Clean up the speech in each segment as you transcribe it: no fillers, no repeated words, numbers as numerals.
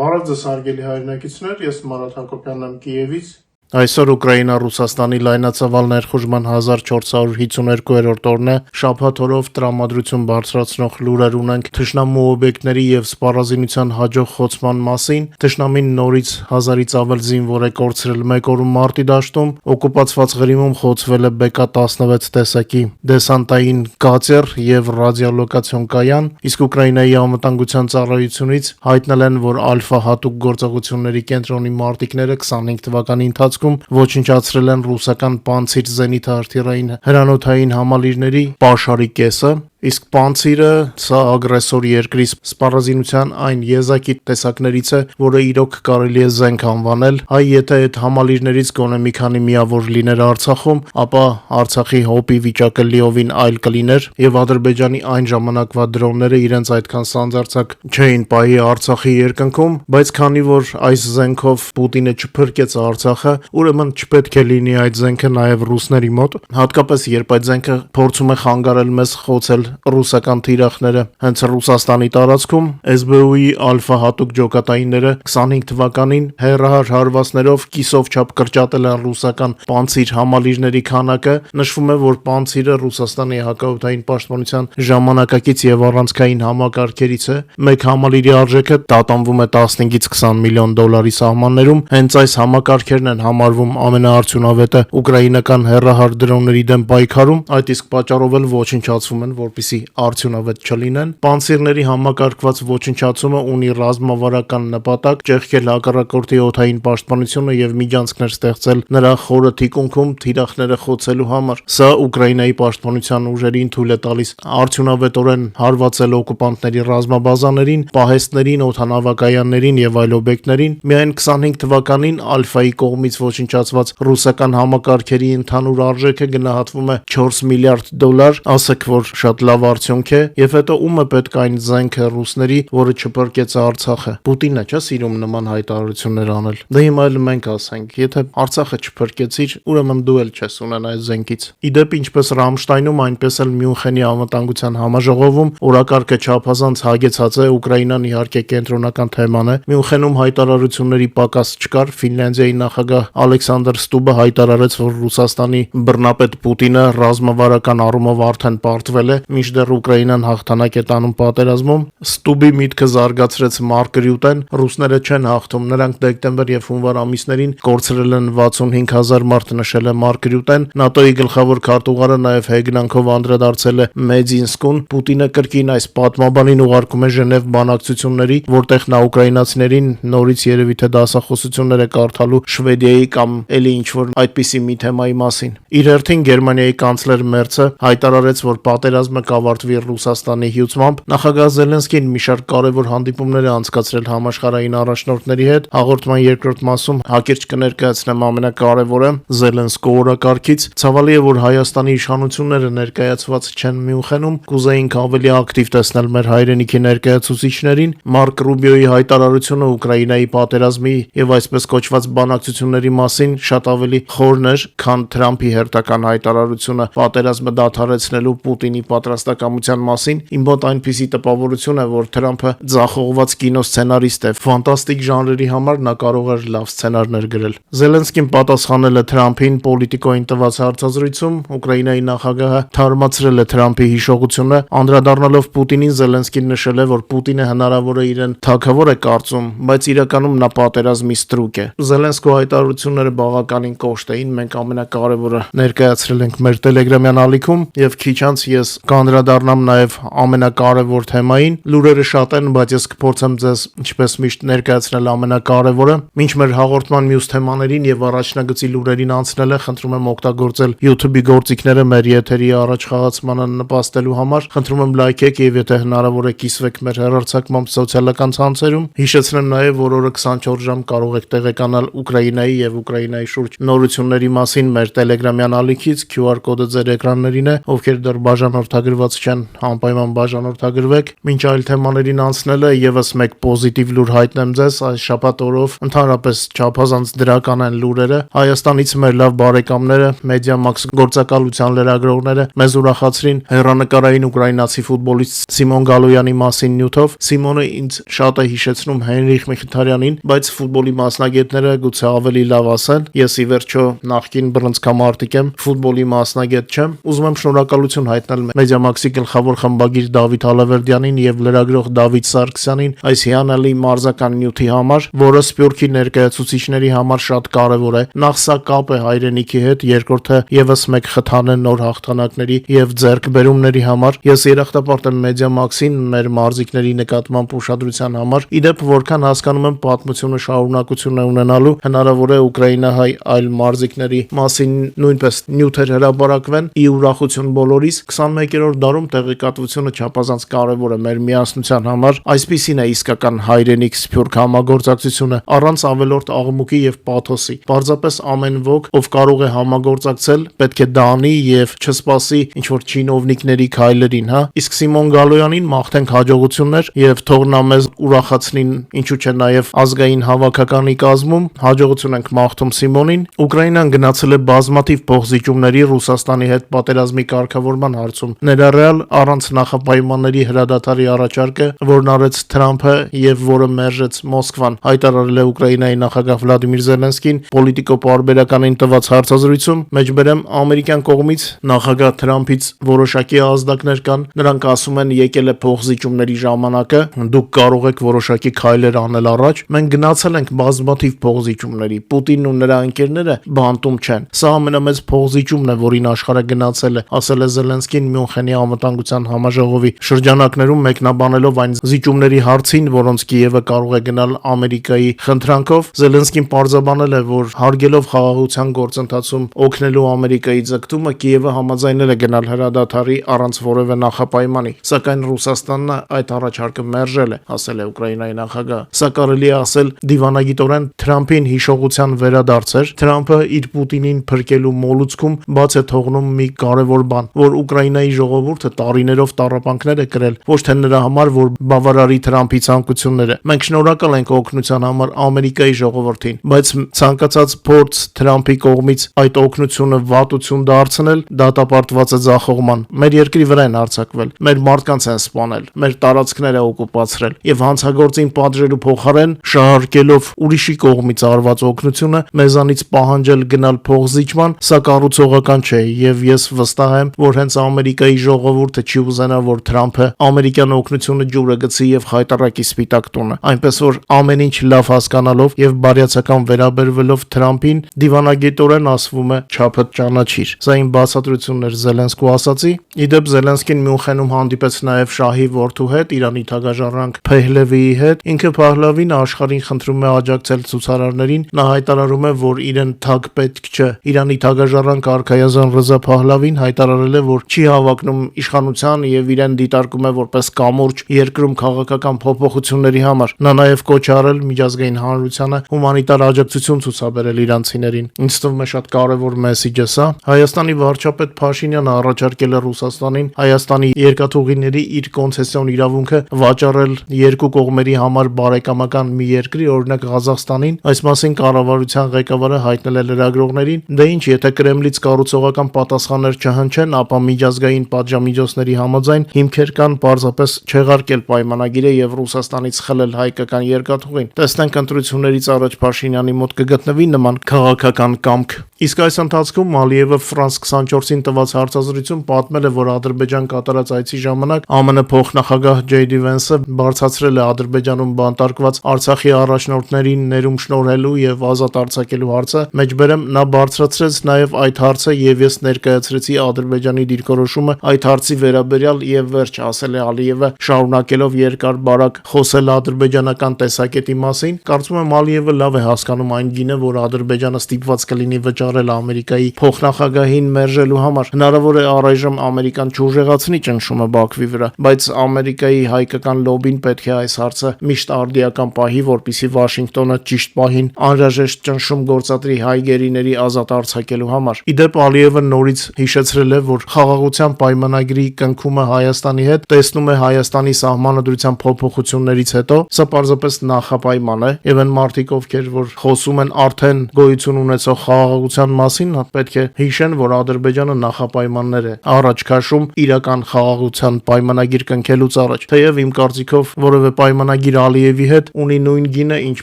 Բարև ձեզ հարգելի հայրենակիցներ, ես Մարատ Հակոբյանն եմ Կիևից։ Այսօր Ուկրաինա-Ռուսաստանի լայնածավալ ներխուժման 1452-րդ օրն է, շաբաթ օրով տրամադրություն բարձրացնող լուրեր ունենք թշնամու օբյեկտների եւ սպառազինության հաջող խոցման մասին։ Թշնամին նորից 1000-ից ավել զինվոր է կորցրել մեկ օրում մարտի դաշտում, օկուպացված Ղրիմում խոցվել է BK-16 տեսակի դեսանտային կատեր եւ ռադիոլոկացիոն կայան, իսկ Ուկրաինայի անվտանգության ծառայությունից հայտնել են, որ Ալֆա հատուկ գործողությունների կենտրոնի մարտիկները 25 թվականի ընթացքում ոչնչացրել են ռուսական Պանցիր զենիթահրթիռային հրանոթային համալիրների պաշարի կեսը, իսկ Պանցիրը սա ագրեսոր երկրի սպառազինության այն եզակի տեսակներից է, որը իրոք կարելի է զենք անվանել, եթե այդ համալիրներից գոնե մի քանի միավոր լիներ Արցախում, ապա Արցախի հոպի վիճակը լիովին այլ կլիներ եւ Ադրբեջանի այն ժամանակվա դրոնները իրենց այդքան սանձարձակ չէին պահի Արցախի երկնքում, բայց քանի որ այս զենքով Պուտինը չփրկեց Արցախը, ուրեմն չպետք է լինի այդ զենքը նաեւ ռուսների մոտ, հատկապես երբ այդ զենքը փորձում է խանգարել մեզ խոցել ռուսական թիրախները հենց Ռուսաստանի տարածքում։ SBU-ի Ալֆա հատուկ ջոկատայինները 25 թվականին հեռահար հարվածներով կիսով չափ կրճատել են ռուսական Պանցիր համալիրների քանակը։ Նշվում է, որ Պանցիրը Ռուսաստանի հակաօդային պաշտպանության ժամանակակից եւ առանցքային համակարգերից է։ Մեկ համալիրի արժեքը տատանվում է 15-ից 20 միլիոն դոլարի սահմաններում։ Հենց այս համակարգերն են համարվում ամենաարդյունավետը ուկրաինական հեռահար դրոնների դեմ պայքարում, այդ իսկ պատճառով էլ ոչնչացվում են, որպեսզի արդյունավետ չլինեն։ Պանցիրների համակարգված ոչնչացումը ունի ռազմավարական նպատակ ճեղքել հակառակորդի օդային պաշտպանությունը եւ միջանցքներ ստեղծել նրա խորը թիկունքում թիրախները խոցելու համար։ Սա Ուկրաինայի պաշտպանության ուժերին թույլ է տալիս արդյունավետորեն հարվածել օկուպանտների ռազմաբազաներին, պահեստներին, օդանավակայաններին եւ այլ օբյեկտներին։ Միայն 25 թվականին Ալֆայի կողմից ոչնչացված ռուսական համակարգերի ընդհանուր արժեքը գնահատվում է 4 միլիարդ դոլար, ասեք որ շատ լավ արդյունք է, եւ հետո ում է պետք այն զենքը ռուսների, որը չփրկեց Արցախը։ Պուտինը չէ սիրում նման հայտարարություններ անել։ Դե հիմա էլ մենք ասենք, եթե Արցախը չփրկեցիր, ուրեմն դու էլ չես ունենա այս զենքից։ Իդեպ ինչպես Ռամշտայնում, այնպես էլ Մյունխենի անվտանգության համաժողովում օրակարգը չափազանց հագեցած է, Ուկրաինան իհարկե կենտրոնական թեման է։ Մյունխենում հայտարարությունների պակաս չկար, Ֆինլանդիայի նախագահ Ալեքսանդր Ստուբը հայտարարեց, որ Ռուսաստանի բռնապետ Պուտինը ռազմավարական առումով արդեն պարտվել է, մինչդեռ Ուկրաինան հաղթանակ է տանում պատերազմում։ Ստուբի միտքը զարգացրեց Մարկ Ռյուտեն, ռուսները չեն հաղթում, նրանք դեկտեմբեր եւ հունվար ամիսներին կորցրել են 65000 մարդ, նշել է Մարկ Ռյուտեն։ ՆԱՏՕ-ի գլխավոր քարտուղարը նաեւ հեգնանքով անդրադարձել է Մեդինսկուն։ Պուտինը կրկին այս պատմաբանին ուղարկում է Ժնև բանակցությունների, որտեղ նա ուկրաինացիներին նորից երևի թե դասախոսություններ է կարդալու Շվեդիայի կամ էլի ինչ-որ այդպիսի մի թեմայի մասին։ Իր հերթին Գերմանիայի կանցլեր Մերցը հայտարարեց, որ պատերազմը կավարտվի Ռուսաստանի հյուծմամբ։ Նախագահ Զելենսկին մի շարք կարևոր հանդիպումներ է անցկացրել համաշխարհային առաջնորդների հետ։ Հաղորդման երկրորդ մասում հակիրճ կներկայացնեմ ամենակարևորը Զելենսկու օրակարգից։ Ցավալի է, որ Հայաստանի իշխանությունները ներկայացված չեն Մյունխենում, կուզեինք ավելի ակտիվ տեսնել մեր հայրենիքի ներկայացուցիչներին։ Մարկ Ռուբիոյի հայտարարությունը Ուկրաինայի պատերազմի եւ այսպես կոչված բանակցությունների մասին շատ ավելի խորն էր, քան Թրամփի հերթական հայտարարությունը պատերազմը դադարեցնելու Պուտինի պատրաստակամության մասին։ Իմ մոտ այնպիսի տպավորություն է, որ Թրամփը ձախողված կինոսցենարիստ է, ֆանտաստիկ ժանրերի համար նա կարող էր լավ սցենարներ գրել։ Զելենսկին պատասխանել է Թրամփին Պոլիտիկոյին տված հարցազրույցում, Ուկրաինայի նախագահը թարմացրել է Թրամփի հիշողությունը, անդրադառնալով Պուտինին, Զելենսկին նշել է, որ Պուտինը հնարավոր է իրեն թագավոր է կարծում, բայց իրականում նա պատերազմի ստրուկ է։ Զելենսկու հայտարարությունները բավականին կոշտ էին, մենք ամենակարևորը ներկայացրել ենք մեր Telegram-յան ալիքում եւ քիչ անց ես կանդրադառնամ նաեւ ամենակարևոր թեմային։ Լուրերը շատ են, բայց ես կփորձեմ ձեզ ինչպես միշտ ներկայացնել ամենակարևորը։ Մինչ մեր հաղորդման մյուս թեմաներին եւ առաջնագծի լուրերին անցնելը, խնդրում եմ օգտագործել YouTube-ի գործիքները մեր եթերի առաջ խաղացմանը նպաստելու համար։ Խնդրում եմ լայքեք եւ եթե հնարավոր է կիսվեք մեր հեռարձակմամբ սոցիալական ցանցերում։ Հիշեցնեմ նաեւ, որ օրը 24 ժամ կարող եք տեղեկանալ Ուկրաինայի եւ Ուկրաինայի շուրջ նորությունների մասին մեր Telegram-յան ալիքից, QR կոդը ձեր էկրաններին է, ովքեր դեռ բաժանորդագրվել բաժանորդագրված չեն, անպայման բաժանորդագրվեք։ Մինչ այլ թեմաներին անցնելը եւս մեկ պոզիտիվ լուր հայտնեմ ձեզ, այս շաբաթ օրով ընդհանրապես չափազանց դրական են լուրերը։ Հայաստանից մեր լավ բարեկամները, Մեդիամաքս գործակալության լրագրողները մեզ ուրախացրին հեռանկարային ուկրաինացի ֆուտբոլիստ Սիմոն Գալոյանի մասին նյութով։ Սիմոնը ինձ շատ է հիշեցնում Հենրիխ Միխիթարյանին, բայց ֆուտբոլի մասնագետները գուցե ավելի լավ ասեն։ Ես ի վերջո նախկին բռնցքամարտիկ եմ, ֆուտբոլի մասնագետ չեմ։ Ուզում եմ շնորհակալություն հայտնել Մեդիամաքսի գլխավոր խմբագիր Դավիթ Հալավերդյանին եւ լրագրող Դավիթ Սարգսյանին այս հիանալի մարզական նյութի համար, որը Սփյուռքի ներկայացուցիչների համար շատ կարեւոր է։ Նախ սա կապ է հայրենիքի հետ, երկրորդը եւս մեկ խթան է նոր հաղթանակների եւ ձեռքբերումների համար։ Ես երախտապարտ եմ Մեդիամաքսին մեր մարզիկների նկատմամբ ուշադրության համար։ Իդեպ որքան հասկանում եմ պատմությունը շարունակություն է ունենալու, հնարավոր է ուկրաինահայ այլ մարզիկների մասին նույնպես նյութեր հրապարակվեն։ Ի ուրախություն բոլորիս 21-րդ դարում տեղեկատվությունը չափազանց կարևոր է մեր միասնության համար։ Այսպիսին է իսկական հայրենիք Սփյուռք համագործակցությունը առանց ավելորդ աղմուկի եւ պաթոսի։ Պարզապես ամեն ոք, ով կարող է համագործակցել, պետք է դա անի եւ չսպասի ինչ որ չինովնիկների քայլերին, հա։ Իսկ Սիմոն Գալոյանին մաղթենք հաջողություններ եւ թող նա մեզ ուրախացնին, ինչու՞ չէ նաեւ ազգային հավաքականի կազմում։ Հաջողություն ենք մաղթում Սիմոնին։ Ուկրաինան գնացել է բազմաթիվ փոխզիջումների Ռուսաստանի հետ պատերազմի կարգավորման հարցում, ներառյալ առանց նախապայմանների հրադադարի առաջարկը, որն արեց Թրամփը եւ որը մերժեց Մոսկվան, հայտարարել է Ուկրաինայի նախագահ Վլադիմիր Զելենսկին Պոլիտիկո պարբերականին տված հարցազրույցում։ Մեջբերեմ ամերիկյան կողմից նախագահ Թրամփից որոշակի ազդակներ կան, նրանք ասում են եկել է փոխզիջումների ժամանակը, դուք կարող եք որոշակի քայլեր անել առաջ։ Մենք գնացել ենք բազմաթիվ փոխզիջումների, Պուտինն ու նրա ընկերները բանտում չեն։ Սա ամենամեծ փոխզիջումն է, որին աշխարհը գնացել է, ասել է Զելենսկին Մյունխենի անվտանգության համաժողովի շրջանակներում մեկնաբանելով այն զիջումների հարցին, որոնց Կիևը կարող է գնալ Ամերիկայի խնդրանքով։ Զելենսկին պարզաբանել է, որ հարգելով խաղաղության գործընթացում օգնելու Ամերիկայի ձգտումը, Կիևը համաձայնել է գնալ հրադադարի առանց որևէ նախապայմանի, սակայն Ռուսաստանն այդ առաջարկը մերժել է, ասել է Ուկրաինայի նախագահը։ Սա կարելի է ասել դիվանագիտորեն Թրամփին հիշողության վերադարձ էր։ Թրամփը իր Պուտինին փրկելու մոլուցքում բաց է թողնում մի կարևոր բան, որ Ուկրաինայի ժողովուրդը տարիներով տառապանքներ է կրել, ոչ թե նրա համար, որ բավարարի Թրամփի ցանկությունները։ Մենք շնորհակալ ենք օգնության համար Ամերիկայի ժողովրդին, բայց ցանկացած փորձ Թրամփի կողմից այդ օգնությունը վատություն դարձնել դատապարտված է ձախողման։ Մեր երկրի վրա են հարձակվել, մեր մարդկանց են սպանել, մեր տարածքները օկուպացրել եւ հանցագործին պատժելու փոխարեն շահարկելով ուրիշի կողմից արված օգնությունը մեզանից պահանջել գնալ փոխզիջման, սա կառուցողական չէ եւ ես վստահ եմ, որ հենց Ամերիկայի ժողովուրդը չի ուզենա, որ Թրամփը ամերիկյան օգնությունը ջուրը գցի եւ հայտարարի սպիտակ տունը։ Այնպես որ ամեն ինչ լավ հասկանալով եւ բարյացակամ վերաբերվելով Թրամփին, դիվանագետորեն ասվում է չափը ճանաչիր։ Սա իմ բացատրությունն էր Զելենսկու ասացի։ Իդեպ Զելենսկին Մյունխենում հանդիպեց նաեւ շահի որդու հետ, Իրանի թագաժառանգ Փեհլևիի հետ։ Ինքը Փահլավին աշխարհին խնդրում է աջակցել ցուցարարներին։ Նա հայտարարում է, որ իրեն թագ պետք չէ։ Իրանի թագաժառանգ արքայազան Ռզա Փահլավին հայտարարել է, որ չի հավակնում իշխանության եւ իրեն դիտարկում է որպես կամուրջ երկրում քաղաքական փոփոխությունների համար։ Նա նաեւ կոչ արել միջազգային հանրությանը հումանիտար աջակցություն ցուցաբերել իրանցիներին։ Ինձ թվում է շատ կարեւոր մեսեջ է սա։ Հայաստանի վարչապետ Փաշինյանը առաջարկել է Ռուսաստանին Հայաստանի երկաթուղիների իր կոնցեսիոն իրավունքը վաճառել երկու կողմերի համար բարեկամական մի երկրի, օրինակ Ղազախստանին։ Այս մասին կառավարության ղեկավարը հայտնել է լրագրողներին, դե ինչ, եթե Կրեմլից կառուցողական պատասխաններ չհնչեն, ապա միջազգային պատժամիջոցների համաձայն հիմքեր կան պարզապես չեղարկել պայմանագիրը եւ Ռուսաստանից խլել հայկական երկաթուղին։ Տեսնենք ընտրություններից առաջ Փաշինյանի մոտ կգտնվի նման քաղաքական կամք։ Իսկ այս ընթացքում Ալիևը France 24-ին տված հարցազրույցում պատմել է, որ Ադրբեջան կատարած այցի ժամանակ ԱՄՆ փոխնախագահ Ջեյ Դի Վենսը բարձրացրել է Ադրբեջանում բանտարկված Արցախի առաջնորդներին ներում շնորհելու եւ ազատ արձակելու հարցը։ Մեջբերեմ նա բարձրացրեց նաեւ այդ հարցը եւ ես ներկայացրեցի Ադրբեջանի դիրքորոշումը այդ հարցի վերաբերյալ եւ վերջ, ասել է Ալիևը, շարունակելով երկար բարակ խոսել ադրբեջանական տեսակետի մասին։ Կարծում եմ Ալիևը լավ է հասկանում այն գինը, որ Ադրբեջանը ստիպված կլինի վճարել Ամերիկայի փոխնախագահին մերժելու համար։ Հնարավոր է առայժմ Ամերիկան չուժեղացնի ճնշումը Բաքվի վրա, բայց Ամերիկայի հայկական լոբին պետք է այս հարցը միշտ արդիական պահի, որպեսզի Վաշինգտոնը ճիշտ պահին անհրաժեշտ ճնշում գործադրի հայ գերիների ազատ արձակելու համար։ Իդեպ Ալիևը նորից հիշեցրել է, որ խաղաղության պայմանագրի պայմանագրի կնքումը Հայաստանի հետ տեսնում է Հայաստանի սահմանադրության փոփոխություններից հետո, սա պարզապես նախապայման է, եւ այն մարդիկ, ովքեր որ խոսում են արդեն գոյություն ունեցող խաղաղության մասին, պետք է հիշեն, որ Ադրբեջանը նախապայմաններ է առաջ քաշում իրական խաղաղության պայմանագիր կնքելուց առաջ։ Թեև իմ կարծիքով որևէ պայմանագիր Ալիևի հետ ունի նույն գինը, ինչ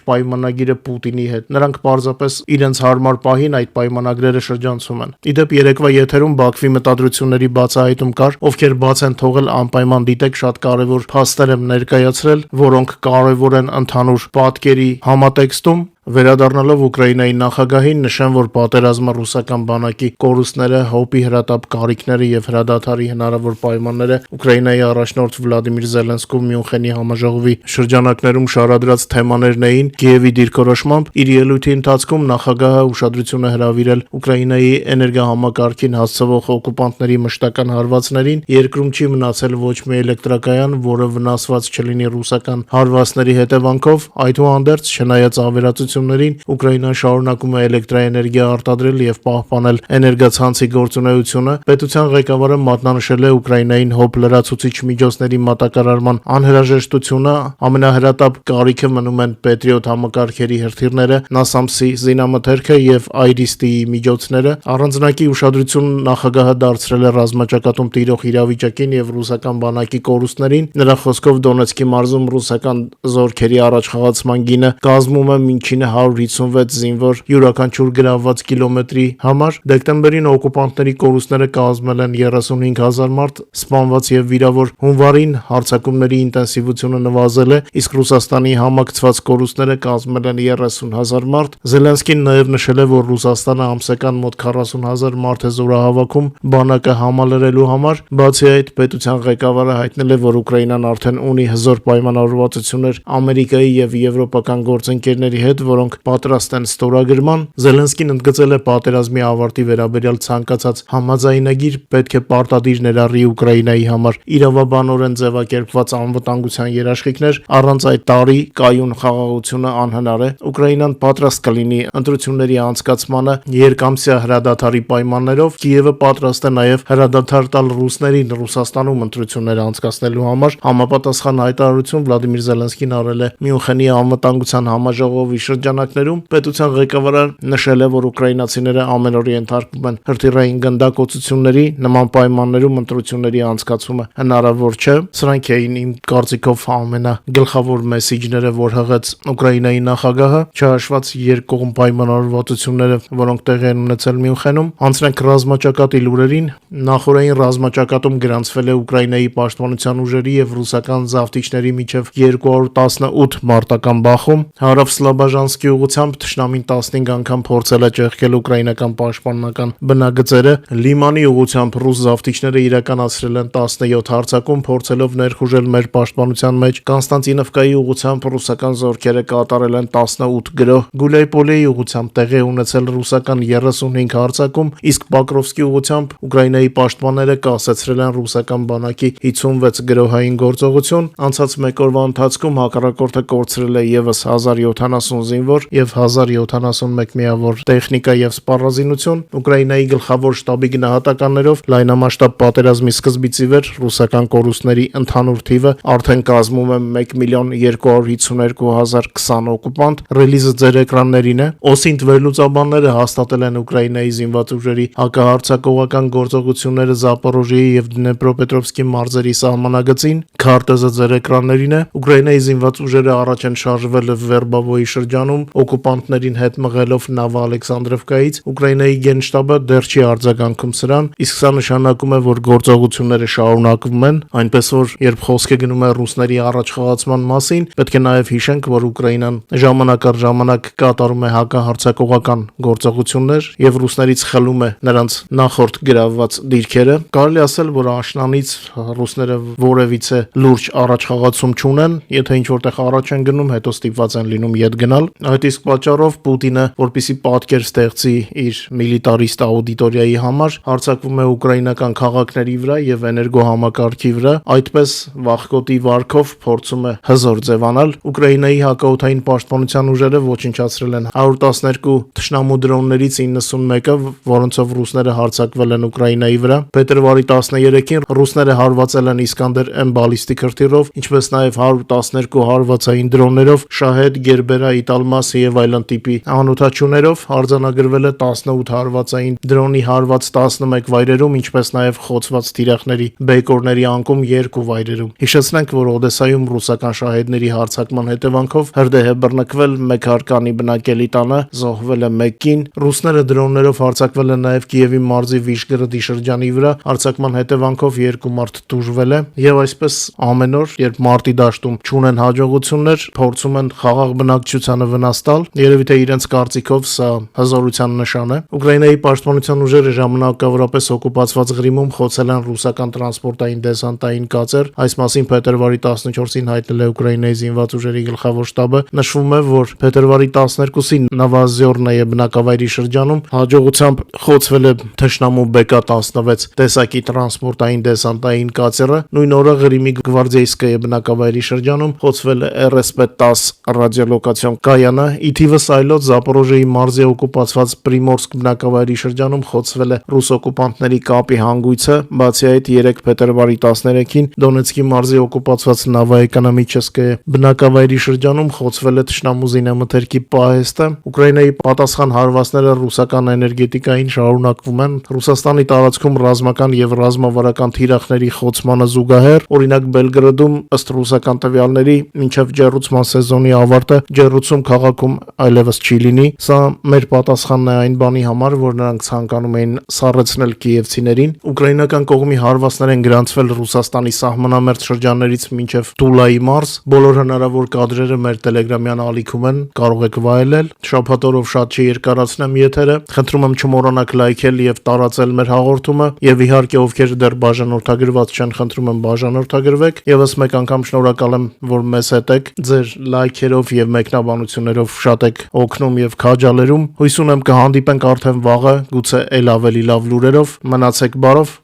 պայմանագիրը Պուտինի հետ։ Նրանք պարզապես իրենց հարմար պահին այդ պայմանագրերը շրջանցում են։ Իդեպ երեկվա եթերում Բաքվի մտադրությունների բացահայտում կար, ովքեր բաց են թողել անպայման դիտեք շատ կարևոր փաստեր եմ ներկայացրել, որոնք կարևոր են ընդհանուր պատկերի համատեքստում։ Վերադառնալով Ուկրաինայի նախագահին, նշեմ, որ պատերազմը ռուսական բանակի կորուստները, հոպի հրատապ կարիքները եւ հրադադարի հնարավոր պայմանները Ուկրաինայի առաջնորդ Վլադիմիր Զելենսկու Մյունխենի համաժողովի շրջանակներում շարադրած թեմաներն էին Կիևի դիրքորոշմամբ։ Իր ելույթի ընթացքում նախագահը ուշադրություն է հրավիրել Ուկրաինայի էներգահամակարգին հասցվող օկուպանտների մշտական հարվածներին։ Երկրում չի մնացել ոչ մի էլեկտրակայան, որը վնասված չլինի ռուսական հարվածների հետևանքով։ Այդուհանդերձ, չնայած ավերածություններին, Ուկրաինան շարունակում է էլեկտրաէներգիա արտադրել եւ պահպանել էներգացանցի գործունեությունը։ Պետության ղեկավարը մատնանշել է Ուկրաինային հոբ լրացուցիչ միջոցների մատակարարման անհրաժեշտությունը։ Ամենահրատապ կարիքը մնում են Պետրիոտ համակարգերի հրթիռները, NASAMS-ի զինամթերքը եւ IRIS-T-ի միջոցները։ Առանձնակի ուշադրություն նախագահը դարձրել է ռազմաճակատում տիրող իրավիճակին եւ ռուսական բանակի կորուստներին։ Նրա խոսքով Դոնեցկի մարզում ռուսական զորքերի առաջխաղացման գինը կազմում է միջինը 156 զինվոր յուրաքանչյուր գրավված կիլոմետրի համար։ Դեկտեմբերին օկուպանտների կորուստները կազմել են 35,000 մարդ, սպանված եւ վիրավոր։ Հունվարին հարձակումների ինտենսիվությունը նվազել է, իսկ Ռուսաստանի համակցված կորուստները կազմել են 30,000 մարդ։ Զելենսկին նաեւ նշել է, որ Ռուսաստանը ամսական մոտ 40,000 մարդ է զորահավաքում բանակը համալրելու համար։ Բացի այդ, պետության ղեկավարը հայտնել է, որ Ուկրաինան արդեն ունի հզոր պայմանավորվածություններ Ամերիկայի եւ եվրոպական գործընկերների հետ, որոնք պատրաստ են ստորագրման։ Զելենսկին ընդգծել է պատերազմի ավարտի վերաբերյալ ցանկացած համաձայնագիր պետք է պարտադիր ներառի Ուկրաինայի համար իրավաբանորեն ձևակերպված անվտանգության երաշխիքներ, առանց այդ տարի կայուն խաղաղությունը անհնար է։ Ուկրաինան պատրաստ կլինի ընտրությունների անցկացմանը երկամսյա հրադադարի պայմաններով։ Կիևը պատրաստ է նաև հրադադար տալ ռուսներին Ռուսաստանում ընտրություններ անցկացնելու համար։ Համապատասխան հայտարարություն Վլադիմիր Զելենսկին արել է Մյունխենի անվտանգության համաժողովի շրջանակներում։ Պետության ղեկավարը նշել է, որ ուկրաինացիները ամեն օր ենթարկվում են հրթիռային գնդակոծությունների, նման պայմաններում ընտրությունների անցկացումը հնարավոր չէ։ Սրանք էին իմ կարծիքով ամենագլխավոր մեսիջները, որ հղեց Ուկրաինայի նախագահը, չհաշված երկկողմ պայմանավորվածությունները, որոնք տեղի են ունեցել Մյունխենում։ Անցնենք ռազմաճակատի լուրերին։ Նախորդային ռազմաճակատում գրանցվել է Ուկրաինայի պաշտպանության ուժերի եւ ռուսական զավթիչների միջև 218 մարտական բախում։ Հարավ-Սլաբաժանսկի ուղղությամբ թշնամին 15 անգամ փորձել է ճեղքել ուկրաինական պաշտպանական բնագծերը։ Լիմանի ուղղությամբ ռուս զավթիչները իրականացրել են 17 հարձակում, փորձելով ներխուժել մեր պաշտպանության մեջ։ Կոնստանտինովկայի ուղղությամբ ռուսական զորքերը կատարել են 18 գրոհ։ Գուլայպոլիի ուղղությամբ տեղի է ունեցել ռուսական 35 հարձակում, իսկ Պոկրովսկի ուղղությամբ Ուկրաինայի պաշտպանները կասեցրել են ռուսական բանակի 56 գրոհային գործողություն։ Անցած մեկ օրվա ընթացքում հակառակորդը կորցրել է եւս 1070 զինվոր եւ 1071 միավոր տեխնիկա եւ սպառազինություն։ Ուկրաինայի գլխավոր շտաբի գնահատականներով լայնամասշտաբ պատերազմի սկզբից ի վեր ռուսական կորուստների ընդհանուր թիվը արդեն կազմում է 1,252,020 օկուպանտ։ Ռելիզը ձեր էկրաններին է։ ՕՍԻՆՏ վերլուծաբանները հաստատել են Ուկրաինայի զինված ուժերի հակահարձակողական գործողությունները Զապորոժիեի եւ Դնեպրոպետրովսկի մարզերի սահմանագծին։ Քարտեզը ձեր էկրաններին է։ Ուկրաինայի զինված ուժերը առաջ են շարժվել Վերբավոյի շրջանում, օկուպանտներին հետ մղելով Նավա-Ալեքսանդրովկայից։ Ուկրաինայի գենշտաբը դեռ չի արձագանքում սրան, իսկ սա նշանակում է, որ գործողությունները շարունակվում են, այնպես որ երբ խոսքը գնում է ռուսների առաջխաղացման մասին, պետք է նաև հիշենք, որ Ուկրաինան ժամանակ առ ժամանակ կատարում է հակահարձակողական գործողություններ եւ ռուսներից խլում է նրանց նախորդ գրավված դիրքերը։ Կարելի ասել, որ աշնանից ռուսները որևիցե լուրջ առաջխաղացում չունեն, եթե ինչ որտեղ առաջ են գնում, հետո ստիպված են լինում ետ գնալ։ Այդ իսկ պատճառով Պուտինը, որպեսզի պատկեր ստեղծի իր միլիտարիստ աուդիտորիայի համար, հարձակվում է ուկրաինական քաղաքների վրա եւ էներգոհամակարգի վրա, այդպես վախկոտի վարքով փորձում է հզոր ձևանալ։ Ուկրաինայի հակաօդային պաշտպանության ուժերը ոչնչացրել են 112 թշնամու դրոններից 91-ը, որոնցով ռուսները հարձակվել են Ուկրաինայի վրա։ Փետրվարի 13-ին ռուսները հարվածել են Իսկանդեր-M բալիստիկ հրթիռով, ինչպես նաեւ 112 հարվածային դրոններով, Շահեդ, Գերբերա, Իտալմաս եւ այլն տիպի անօթաչուներով, արձանագրվել է 18 հարվածային դրոնի հարված 11 վայրերում, ինչպես նաեւ խոցված թիրախների բեկորների անկում 2 վայրերում։ Հիշեցնենք, որ Օդեսայում ռուսական շահեդների հարձակման հետևանքով հրդեհ է բռնկվել 1 հարկանի բնակելի տանը, զոհվել է 1 կին։ Ռուսները դրոններով հարձակվել են նաեւ Կիևի մարզի Վիշգրադի շրջանի վրա, հարձակման հետևանքով 2 մարդ տուժվել է, եւ այսպես ամեն օր, երբ մարտի դաշտում չունեն հաջողություններ, փորձում են խաղաղ բնակչությանը վնաս տալ։ Երևի թե իրենց կարծիքով սա հզորության նշան է։ Ուկրաինայի պաշտպանության ուժերը ժամանակավորապես օկուպացված Ղրիմում խոցել են ռուսական տրանսպորտային դեսանտային կացեր։ Այս մասին փետրվարի 14-ին հայտնել է Ուկրաինայի զինված ուժերի գլխավոր շտաբը։ Նշվում է, որ փետրվարի 12-ին Նովոզյորնոյե բնակավայրի շրջանում հաջողությամբ խոցվել է թշնամու BK-16 տեսակի տրանսպորտային դեսանտային կացերը։ Նույն օրը Ղրիմի Գվարդիեյսկայե բնակավայրի շրջանում խոցվել է RSP-10 ռադիոլոկացիոն կայանը։ Ի թիվս այլոց Զապորոժիեի մարզի օկուպացված Պրիմորսկ բնակավայրի շրջանում խոցվել է ռուս օկուպանտների կապի հանգույցը։ Բացի այդ, 3 փետրվարի 13-ին Դոնեցկի մարզի օկուպացված Նովոեկոնոմիչեսկայե բնակավայրի շրջանում խոցվել է թշնամու զինամթերքի պահեստը։ Ուկրաինայի պատասխան հարվածները ռուսական էներգետիկային շարունակվում են։ Ռուսաստանի տարածքում ռազմական եւ ռազմավարական թիրախների խոցմանը զուգահեռ, օրինակ Բելգրադում, ըստ ռուսական տվյալների, մինչև ջեռուցման սեզոնի ավարտը ջեռուցում քաղաքում այլևս չի լինի։ Սա մեր պատասխանն է այն բանի համար, որ նրանք ցանկանում էին սառեցնել կիևցիներին։ Ուկրաինական կողմի հարվածներ են գրանցվել Ռուսաստանի սահմանամերձ շրջաններից մինչև Տուլայի մարզ։ Բոլոր հնարավոր կադրերը մեր Telegram-յան ալիքում են, կարող եք վայելել։ Շաբաթօրով շատ չերկարացնեմ եթերը։ Խնդրում եմ չմոռանաք լայքել եւ տարածել մեր հաղորդումը, եւ իհարկե ովքեր դեռ բաժանորդագրված չեն, խնդրում եմ բաժանորդագրվեք։ Եվս մեկ անգամ շնորհակալ եմ, որ մեզ հետ եք, ձեր լայքերով եւ մեկնաբանություններով շատ եք օգնում եւ քաջալերում։ Հույս ունեմ կհանդիպենք արդեն վաղը, գուցե ել ավելի լավ լուրերով։ Մնացեք բարով։